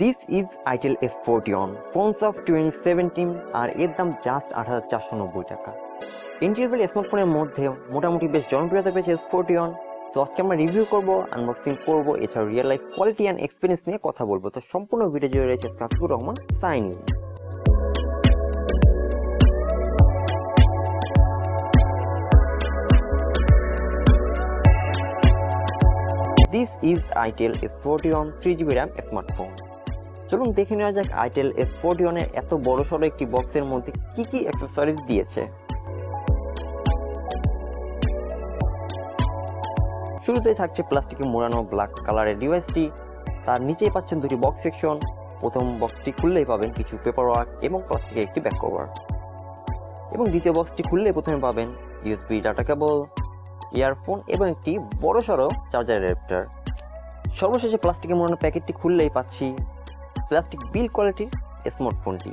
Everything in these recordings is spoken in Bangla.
This is Itel S41 phones of 2017 আর এর দাম জাস্ট ৮৪৯০ টাকা। এন্ট্রি লেভেল স্মার্টফোনের মধ্যে মোটামুটি বেশ জনপ্রিয়তা পেয়েছে S41। তো আজকে আমরা রিভিউ করব, আনবক্সিং করব, এছাড়াও real life quality and experience নিয়ে কথা বলবো। তো সম্পূর্ণ ভিডিও জুড়ে রয়েছে সাকিবুর রহমান সাইন ইন। This is Itel S41 3GB RAM smartphone. চলুন দেখে নেওয়া যাক Itel S41 এর এত বড়সড় একটি বক্সের মধ্যে কি কি অ্যাকসেসরিজ দিয়েছে। শুরুতেই থাকছে প্লাস্টিকে মোড়ানো ব্ল্যাক কালারের ডিভাইসটি। তার নিচেই পাচ্ছেন দুটি বক্স সেকশন। প্রথম বক্সটি খুললেই পাবেন কিছু পেপার ওয়ার্ক এবং প্লাস্টিকের একটি ব্যাক কভার, এবং দ্বিতীয় বক্সটি খুললেই প্রথমে পাবেন ইউএসবি ডাটা কেবল, ইয়ারফোন এবং একটি বড়সড় চার্জার অ্যাডাপ্টার। সর্বশেষে প্লাস্টিকে মোড়ানো প্যাকেটটি খুললেই পাচ্ছি প্লাস্টিক বিল কোয়ালিটির স্মার্টফোনটি।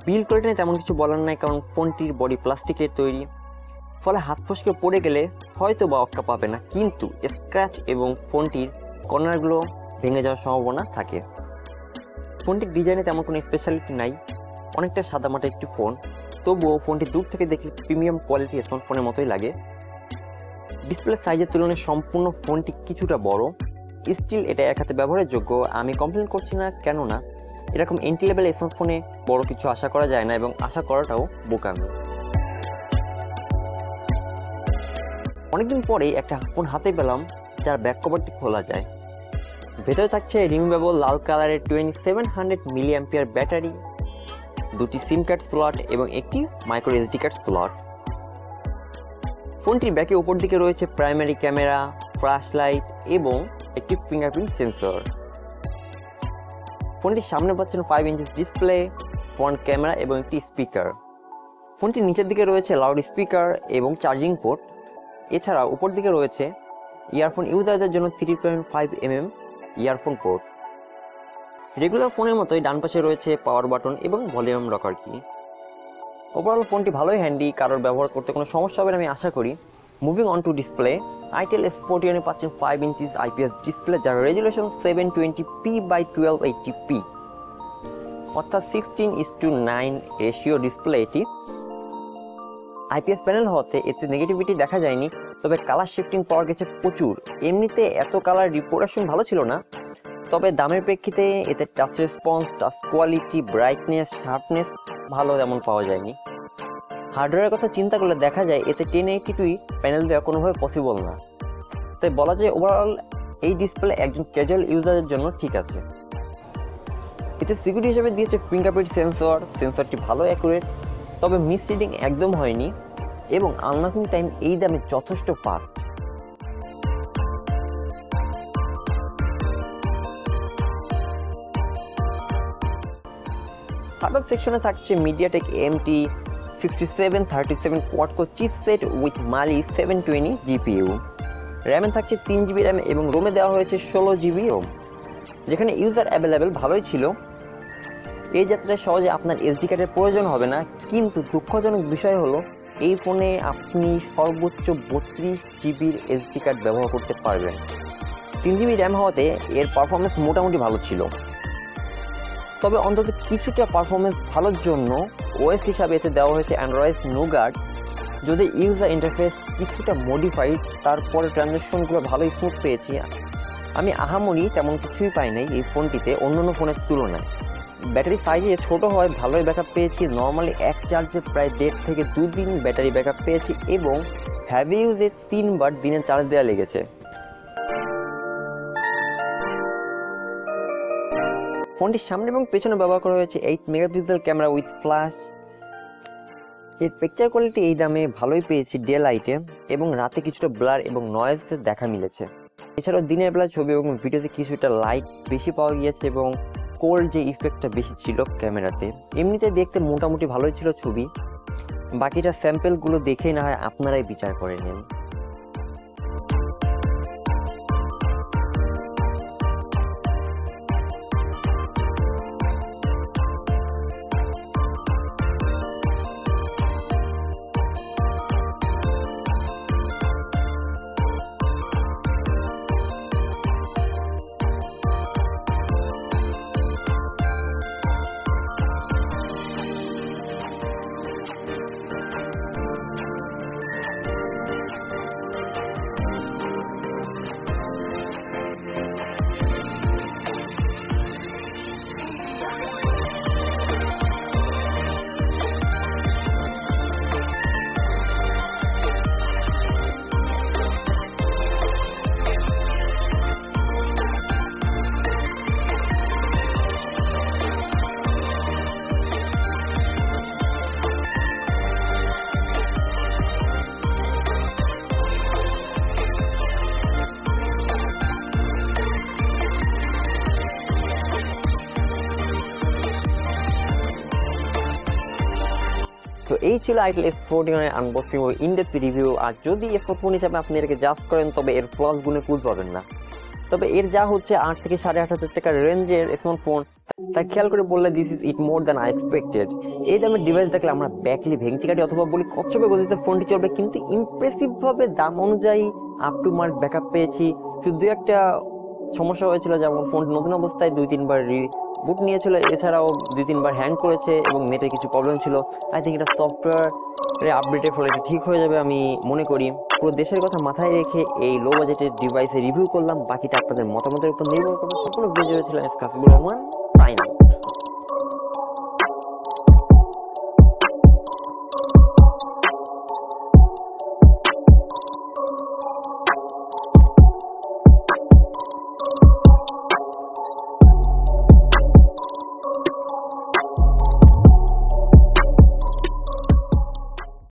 বিল কোয়ালিটি তেমন কিছু বলার নাই, কারণ ফোনটির বডি প্লাস্টিকের তৈরি, ফলে হাত ফসকে পড়ে গেলে হয়তো বা অক্কা পাবে না, কিন্তু স্ক্র্যাচ এবং ফোনটির কর্নারগুলো ভেঙে যাওয়ার সম্ভাবনা থাকে। ফোনটির ডিজাইনে তেমন কোনো স্পেশালিটি নাই, অনেকটা সাদামাটা একটি ফোন, তবুও ফোনটি দূর থেকে দেখলে প্রিমিয়াম কোয়ালিটি স্মার্টফোনের মতোই লাগে। ডিসপ্লে সাইজের তুলনায় সম্পূর্ণ ফোনটি কিছুটা বড়, স্টিল এটা এক হাতে ব্যবহারের যোগ্য। আমি কমপ্লেন করছি না, কেননা এরকম এন্ট্রি লেভেল স্মার্টফোনে বড় কিছু আশা করা যায় না, এবং আশা করাটাও বোকামি। অনেকদিন পরেই একটা ফোন হাতে পেলাম যার ব্যাক কভারটি খোলা যায়। ভেতরে থাকছে রিমুভেবল লাল কালারের 2700 mAh ব্যাটারি, দুটি সিম কার্ড স্লট এবং একটি মাইক্রোSD কার্ড স্লট। ফোনটির ব্যাকে উপর দিকে রয়েছে প্রাইমারি ক্যামেরা, ফ্ল্যাশ লাইট এবং একটি ফিঙ্গারপ্রিন্ট সেন্সর। ফোনটির সামনে পাচ্ছেন 5 ইঞ্চি ডিসপ্লে, ফ্রন্ট ক্যামেরা এবং একটি স্পিকার। ফোনটির নিচের দিকে রয়েছে লাউড স্পিকার এবং চার্জিং পোর্ট। এছাড়া উপর দিকে রয়েছে ইয়ারফোন ইউজারদের জন্য 3.5mm ইয়ারফোন পোর্ট। রেগুলার ফোনের মতোই ডান পাশে রয়েছে পাওয়ার বাটন এবং ভলিউম রকার কি। ওভারঅল ফোনটি ভালোই হ্যান্ডি, কারোর ব্যবহার করতে কোনো সমস্যা হবে না আমি আশা করি। Moving on to display, Itel S41 এ পাচ্ছেন 5 ইঞ্চি IPS ডিসপ্লে, যার রেজুলেশন 720p/1280p, অর্থাৎ 16:9 রেশিও ডিসপ্লে। এটি IPS প্যানেল হওয়াতে এতে নেগেটিভিটি দেখা যায়নি, তবে কালার শিফটিং পাওয়া গেছে প্রচুর। এমনিতে এত কালার রিপ্রোডাকশন ভালো ছিল না, তবে দামের প্রেক্ষিতে এতে touch response, touch quality, brightness, sharpness ভালো তেমন পাওয়া যায়নি। হার্ডওয়্যারের কথা চিন্তা করলে দেখা যায় এতে 1080p প্যানেল দেওয়া কোনোভাবে পসিবল না, তাই বলা যায় ওভারঅল এই ডিসপ্লে একজন ক্যাজুয়াল ইউজারের জন্য ঠিক আছে। এতে সিকিউরিটি হিসেবে দিয়েছে ফিঙ্গারপ্রিন্ট সেন্সর। সেন্সরটি ভালো অ্যাকুরেট, তবে মিস রিডিং একদম হয়নি, এবং আনলকিং টাইম এই দামে যথেষ্ট ফাস্ট। হার্ডওয়্যার সেকশনে থাকছে MediaTek AMD 6737 quad core chipset with Mali 720 GPU। র্যামে থাকছে 3GB র্যাম এবং রোমে দেওয়া হয়েছে 16GB রোম। যেখানে ইউজার অ্যাভেলেবেল ভালোই ছিল। এই যাত্রায় সহজে আপনার SD কার্ডের প্রয়োজন হবে না, কিন্তু দুঃখজনক বিষয় হলো এই ফোনে আপনি সর্বোচ্চ 32GB SD কার্ড ব্যবহার করতে পারবেন। 3GB র্যাম হওয়াতে এর পারফরমেন্স মোটামুটি ভালো ছিল, তবে অন্তত কিছুটা পারফরমেন্স ভালোর জন্য ওএস হিসাবে এতে দেওয়া হয়েছে অ্যান্ড্রয়েড নোগার্ড। যদি ইউজার ইন্টারফেস কিছুটা মডিফাইড, তারপরে ট্রানজ্যাকশনগুলো ভালো স্মুথ পেয়েছি। আমি আহামরি তেমন কিছুই পাই নাই এই ফোনটিতে অন্যান্য ফোনের তুলনায়। ব্যাটারি সাইজে ছোট হয়, ভালোই ব্যাকআপ পেয়েছি। নর্মালি এক চার্জে প্রায় 1.5 থেকে 2 দিন ব্যাটারি ব্যাকআপ পেয়েছি, এবং হ্যাভি ইউজে 3 বার দিনে চার্জ দেওয়া লেগেছে। ফোনটির সামনে এবং পেছনে ব্যবহার করা হয়েছে 8 মেগাপিক্সেল ক্যামেরা উইথ ফ্ল্যাশ। এর পিকচার কোয়ালিটি এই দামে ভালোই পেয়েছি ডে লাইটে, এবং রাতে কিছুটা ব্লার এবং নয়েজের দেখা মিলেছে। এছাড়াও দিনের বেলা ছবি এবং ভিডিওতে কিছুটা লাইট বেশি পাওয়া গিয়েছে, এবং কোল্ড যে ইফেক্টটা বেশি ছিল ক্যামেরাতে। এমনিতে দেখতে মোটামুটি ভালোই ছিল ছবি, বাকিটা স্যাম্পেলগুলো দেখেই না হয় আপনারাই বিচার করে নেন। এই ছিল Itel S41 এর আনবক্সিং ও ইনডেপথ রিভিউ। আর যদি S41 হিসাবে আপনি এটাকে জাস্ট করেন তবে এর প্লাস গুণে কুল পাবেন না। তবে এর যা হচ্ছে 8 থেকে 8,500 টাকার রেঞ্জের স্মার্টফোন, তাই খেয়াল করে বললে this is it more than I expected. এই দামের ডিভাইস দেখলে আমরা ব্যাকলি ভেঙচি কাটি অথবা বলি কচ্ছপে গতিতে ফোনটি চলবে, কিন্তু ইমপ্রেসিভ ভাবে দাম অনুযায়ী আপ টু মার্ক ব্যাকআপ পেয়েছি। শুধু একটা সমস্যা হয়েছিল, যেমন ফোনটি নতুন অবস্থায় 2-3 বার রিবুট নিয়েছিল, এছাড়াও 2-3 বার হ্যাং করেছে এবং নেটের কিছু প্রবলেম ছিল। আই থিঙ্ক এটা সফটওয়্যার আপডেটের ফলে এটা ঠিক হয়ে যাবে আমি মনে করি। পুরো দেশের কথা মাথায় রেখে এই লো বাজেটের ডিভাইসে রিভিউ করলাম, বাকিটা আপনাদের মতামতের উপর নির্ভর করবে। সকল ভিডিও ছিলেন কাসিবুর রহমান।